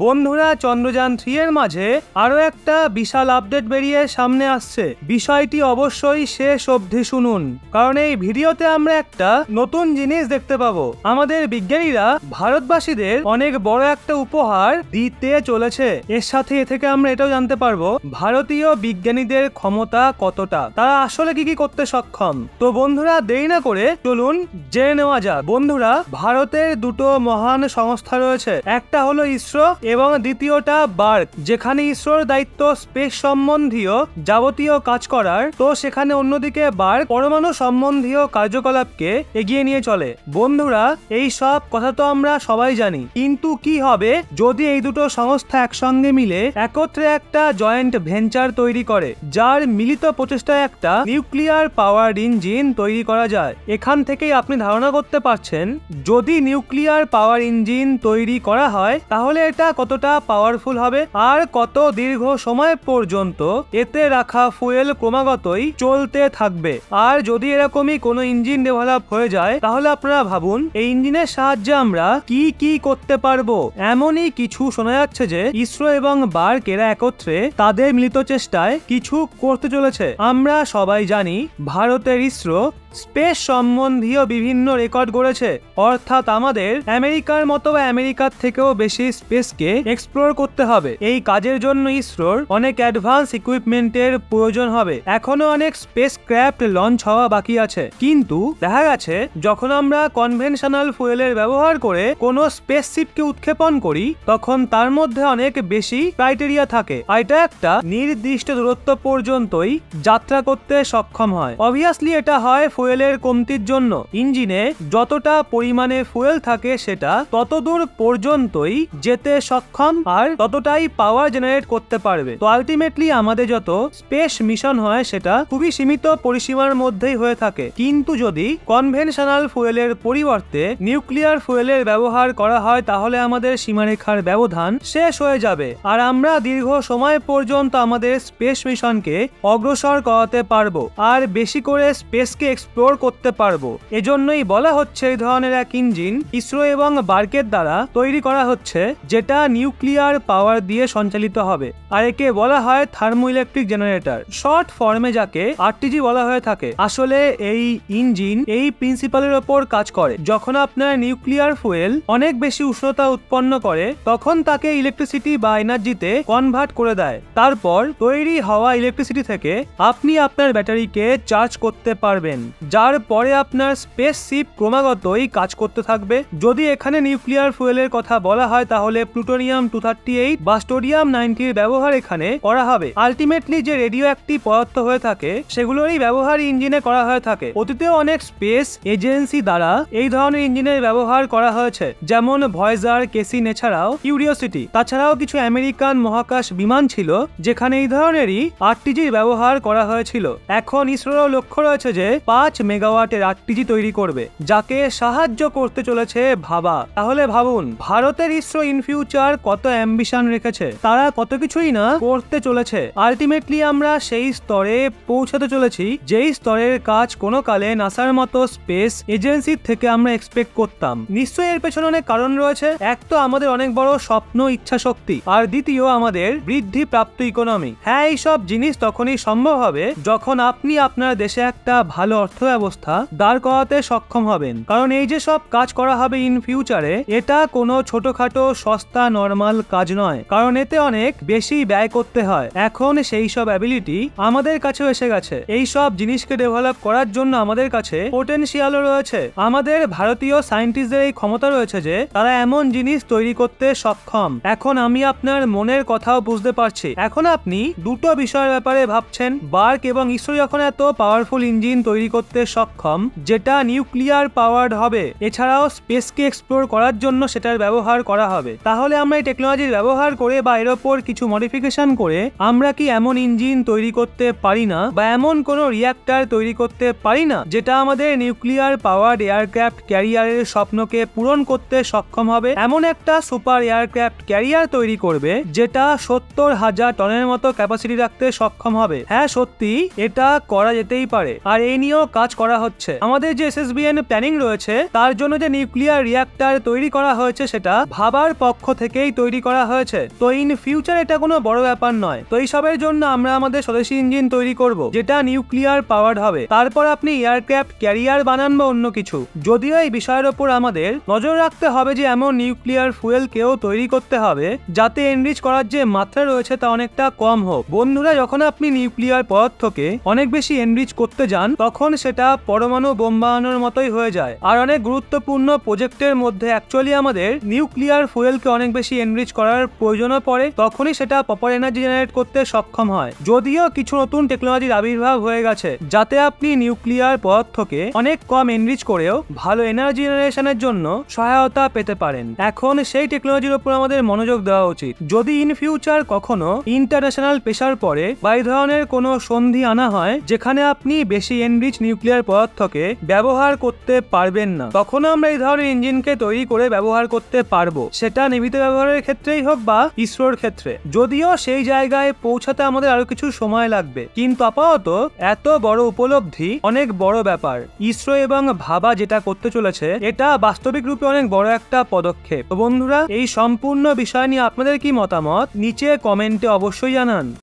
বন্ধুরা, চন্দ্রযান 3 এর মাঝে আরো একটা বিশাল আপডেট বেরিয়ে সামনে আসছে। বিষয়টি অবশ্যই শেষ অবধি শুনুন, কারণ এই ভিডিওতে আমরা একটা নতুন জিনিস দেখতে পাবো। আমাদের বিজ্ঞানীরা ভারতবাসীদের অনেক বড় একটা উপহার দিতে চলেছে। এর সাথে এ থেকে আমরা এটাও জানতে পারবো ভারতীয় বিজ্ঞানীদের ক্ষমতা কতটা, তারা আসলে কি কি করতে সক্ষম। তো বন্ধুরা, দেরি না করে চলুন জেনে নেওয়া যাক। বন্ধুরা, ভারতের দুটো মহান সংস্থা রয়েছে, একটা হলো ইসরো এবং দ্বিতীয়টা বার্ক। যেখানে ইসরোর দায়িত্ব স্পেস সম্বন্ধীয় যাবতীয় কাজ করার, তো সেখানে অন্যদিকে বার্ক পরমাণু সম্বন্ধীয় কার্যকলাপকে এগিয়ে নিয়ে চলে। বন্ধুরা, এই সব কথা তো আমরা সবাই জানি, কিন্তু কি হবে যদি এই দুটো সংস্থা একসঙ্গে মিলে একত্রে একটা জয়েন্ট ভেঞ্চার তৈরি করে, যার মিলিত প্রচেষ্টায় একটা নিউক্লিয়ার পাওয়ার ইঞ্জিন তৈরি করা যায়। এখান থেকেই আপনি ধারণা করতে পারছেন, যদি নিউক্লিয়ার পাওয়ার ইঞ্জিন তৈরি করা হয় তাহলে এটা কতটা পাওয়ারফুল হবে আর কত দীর্ঘ সময় পর্যন্ত এতে রাখা ফুয়েল ক্রমাগতই চলতে থাকবে। আর যদি এরকমই কোনো ইঞ্জিন ডেভেলপ হয়ে যায়, তাহলে আপনারা ভাবুন এই ইঞ্জিনের সাহায্যে আমরা কি কি করতে পারবো। এমনই কিছু শোনা যাচ্ছে যে ইসরো এবং বার্ক এরা একত্রে তাদের মিলিত চেষ্টায় কিছু করতে চলেছে। আমরা সবাই জানি ভারতের ইসরো স্পেস সম্বন্ধীয় বিভিন্ন রেকর্ড গড়েছে, অর্থাৎ আমাদের আমেরিকার মতো বা আমেরিকার থেকেও বেশি স্পেসকে এক্সপ্লোর করতে হবে। এই কাজের জন্য ইসরোর অনেক অ্যাডভান্স ইকুইপমেন্টের প্রয়োজন হবে। এখনো অনেক স্পেস ক্রাফট লঞ্চ হওয়া বাকি আছে, কিন্তু দেখা গেছে যখন আমরা কনভেনশনাল ফুয়েলের ব্যবহার করে কোনো স্পেস শিপকে উৎক্ষেপণ করি, তখন তার মধ্যে অনেক বেশি ক্রাইটেরিয়া থাকে। এটা একটা নির্দিষ্ট দূরত্ব পর্যন্তই যাত্রা করতে সক্ষম হয়। অবভিয়াসলি এটা হয় ফুয়েলের কমতির জন্য। ইঞ্জিনে যতটা পরিমাণে ফুয়েল থাকে সেটা ততদূর পর্যন্তই যেতে সক্ষম আর ততটাই পাওয়ার জেনারেট করতে পারবে। তো আলটিমেটলি আমাদের যত স্পেস মিশন হয় সেটা খুবই সীমিত পরিসীমার মধ্যেই হয়ে থাকে। কিন্তু যদি কনভেনশনাল ফুয়েলের পরিবর্তে নিউক্লিয়ার ফুয়েলের ব্যবহার করা হয়, তাহলে আমাদের সীমারেখার ব্যবধান শেষ হয়ে যাবে আর আমরা দীর্ঘ সময় পর্যন্ত আমাদের স্পেস মিশনকে অগ্রসর করাতে পারবো আর বেশি করে স্পেসকে এক্সপ্লোর করতে পারবো। এজন্যই বলা হচ্ছে এই ধরনের এক ইঞ্জিন ইসরো এবং বার্কের দ্বারা তৈরি করা হচ্ছে, যেটা নিউক্লিয়ার পাওয়ার দিয়ে সঞ্চালিত হবে। আর একে বলা হয় থার্মো ইলেকট্রিক জেনারেটর, শর্ট ফর্মে যাকে আরটিজি বলা হয়ে থাকে। আসলে এই ইঞ্জিন এই প্রিন্সিপালের ওপর কাজ করে, যখন আপনার নিউক্লিয়ার ফুয়েল অনেক বেশি উষ্ণতা উৎপন্ন করে, তখন তাকে ইলেকট্রিসিটি বা এনার্জিতে কনভার্ট করে দেয়। তারপর তৈরি হওয়া ইলেকট্রিসিটি থেকে আপনি আপনার ব্যাটারিকে চার্জ করতে পারবেন, যার পরে আপনার স্পেস শিপ ক্রমাগতই কাজ করতে থাকবে। যদি এখানে নিউক্লিয়ার ফুয়েলের কথা বলা হয়, তাহলে প্লুটোনিয়াম 238 বা স্টোডিয়াম 90 এর ব্যবহার এখানে করা হবে। আলটিমেটলি যে রেডিও অ্যাক্টিভ পদার্থ হয়ে থাকে সেগুলোরই ব্যবহার ইঞ্জিনে করা হয়ে থাকে। অতীতেও অনেক স্পেস এজেন্সি দ্বারা এই ধরনের ইঞ্জিনের ব্যবহার করা হয়েছে, যেমন ভয়েজার, কেসিন, এছাড়াও কিউরিওসিটি। তাছাড়াও কিছু আমেরিকান মহাকাশ বিমান ছিল যেখানে এই ধরনেরই আরটিজির ব্যবহার করা হয়েছিল। এখন ইসরোর লক্ষ্য রয়েছে যে 5 মেগাওয়াটের আরটিজি তৈরি করবে, যাকে সাহায্য করতে চলেছে ভাবা। তাহলে ভাবুন ভারতের ইসরো ইন ফিউচার কত অ্যাম্বিশন রেখেছে, তারা কত কিছুই না করতে চলেছে। আলটিমেটলি আমরা সেই স্তরে পৌঁছাতে চলেছি যেই স্তরের কাজ কোনো কালে নাসার মতো স্পেস এজেন্সির থেকে আমরা এক্সপেক্ট করতাম। নিশ্চয়ই এর পেছনে অনেক কারণ রয়েছে। এক তো আমাদের অনেক বড় স্বপ্ন, ইচ্ছা শক্তি, আর দ্বিতীয় আমাদের বৃদ্ধি প্রাপ্ত ইকোনমি। হ্যাঁ, এই সব জিনিস তখনই সম্ভব হবে যখন আপনি আপনার দেশে একটা ভালো অর্থ ব্যবস্থা দাঁড় করাতে সক্ষম হবেন। কারণ এই যে সব কাজ করা হবে ইন ফিউচারে, এটা কোনো ছোটখাটো সস্তা নরমাল কাজ নয়, কারণ এতে অনেক বেশি ব্যয় করতে হয়। এখন সেই সব অ্যাবিলিটি আমাদের কাছেও এসে গেছে। এই সব জিনিসকে ডেভেলপ করার জন্য আমাদের কাছে পোটেনশিয়ালও রয়েছে। আমাদের ভারতীয় সায়েন্টিস্টদের এই ক্ষমতা রয়েছে যে তারা এমন জিনিস তৈরি করতে সক্ষম। এখন আমি আপনার মনের কথাও বুঝতে পারছি। এখন আপনি দুটো বিষয়ের ব্যাপারে ভাবছেন। বার্ক এবং ইসরো যখন এত পাওয়ারফুল ইঞ্জিন তৈরি করতে সক্ষম যেটা নিউক্লিয়ার পাওয়ার্ড হবে, এছাড়াও স্পেসকে এক্সপ্লোর করার জন্য সেটার ব্যবহার করা হবে, তাহলে আমরা এই টেকনোলজির ব্যবহার করে বা এর ওপর কিছু মডিফিকেশন করে আমরা কি এমন ইঞ্জিন তৈরি করতে পারি না বা এমন কোনো রিঅ্যাক্টর তৈরি করতে পারি না যেটা আমাদের নিউক্লিয়ার পাওয়ার্ড এয়ারক্রাফট ক্যারিয়ারের স্বপ্নকে পূরণ করতে সক্ষম হবে? এমন একটা সুপার এয়ারক্রাফট ক্যারিয়ার তৈরি করবে যেটা 70,000 টনের মতো ক্যাপাসিটি রাখতে সক্ষম হবে। হ্যাঁ, সত্যি এটা করা যেতেই পারে। আর এই নিয়েও কাজ করা হচ্ছে। আমাদের যে SSBN প্ল্যানিং রয়েছে তার জন্য যে নিউক্লিয়ার রিঅ্যাক্টর তৈরি করা হয়েছে সেটা ভাবার পক্ষ থেকেই তৈরি করা হয়েছে। তো ইন ফিউচার এটা কোনো বড় ব্যাপার নয়। তো এইসবের জন্য আমরা আমাদের স্বদেশী ইঞ্জিন তৈরি করব যেটা নিউক্লিয়ার পাওয়ার্ড হবে। তারপর আপনি এয়ারক্রাফট ক্যারিয়ার বানান বা অন্য কিছু। যদিও এই বিষয়ের ওপর আমাদের নজর রাখতে হবে যে এমন নিউক্লিয়ার ফুয়েলকেও তৈরি করতে হবে যাতে এনরিচ করার যে মাত্রা রয়েছে তা অনেকটা কম হোক। বন্ধুরা, যখন আপনি নিউক্লিয়ার পদার্থকে অনেক বেশি এনরিচ করতে যান তখন সেটা পরমাণু বোম বানানোর মতোই হয়ে যায়। আর অনেক গুরুত্বপূর্ণ প্রজেক্টের মধ্যে অ্যাকচুয়ালি আমাদের নিউক্লিয়ার ফুয়েলকে অনেক বেশি এনরিচ করার প্রয়োজনও পড়ে, তখনই সেটা প্রপার এনার্জি জেনারেট করতে সক্ষম হয়। যদিও কিছু নতুন টেকনোলজির আবির্ভাব হয়ে গেছে যাতে আপনি নিউক্লিয়ার পদার্থকে অনেক কম এনরিচ করেও ভালো এনার্জি জেনারেশনের জন্য সহায়তা পেতে পারেন। এখন সেই টেকনোলজির উপর আমাদের মনোযোগ দেওয়া উচিত। যদি ইন ফিউচার কখনো ইন্টারন্যাশনাল প্রেসার পড়ে বা এই ধরনের কোনো সন্ধি আনা হয় যেখানে আপনি বেশি এনরিচ নিউক্লিয়ার পদার্থকে ব্যবহার করতে পারবেন না, তখন আমরা এই ধরনের ইঞ্জিনকে তৈরি করে ব্যবহার করতে পারবো, সেটা নিবিত ব্যবহারের ক্ষেত্রেই হোক বা ইসরোর ক্ষেত্রে। যদিও সেই জায়গায় পৌঁছাতে আমাদের আরো কিছু সময় লাগবে, কিন্তু আপাতত এত বড় উপলব্ধি অনেক বড় ব্যাপার। ইসরো এবং ভাবা যেটা করতে চলেছে এটা বাস্তবিক রূপে অনেক বড় একটা পদক্ষেপ। তো বন্ধুরা, এই সম্পূর্ণ বিষয় নিয়ে আপনাদের কি মতামত নিচে কমেন্টে অবশ্যই জানান।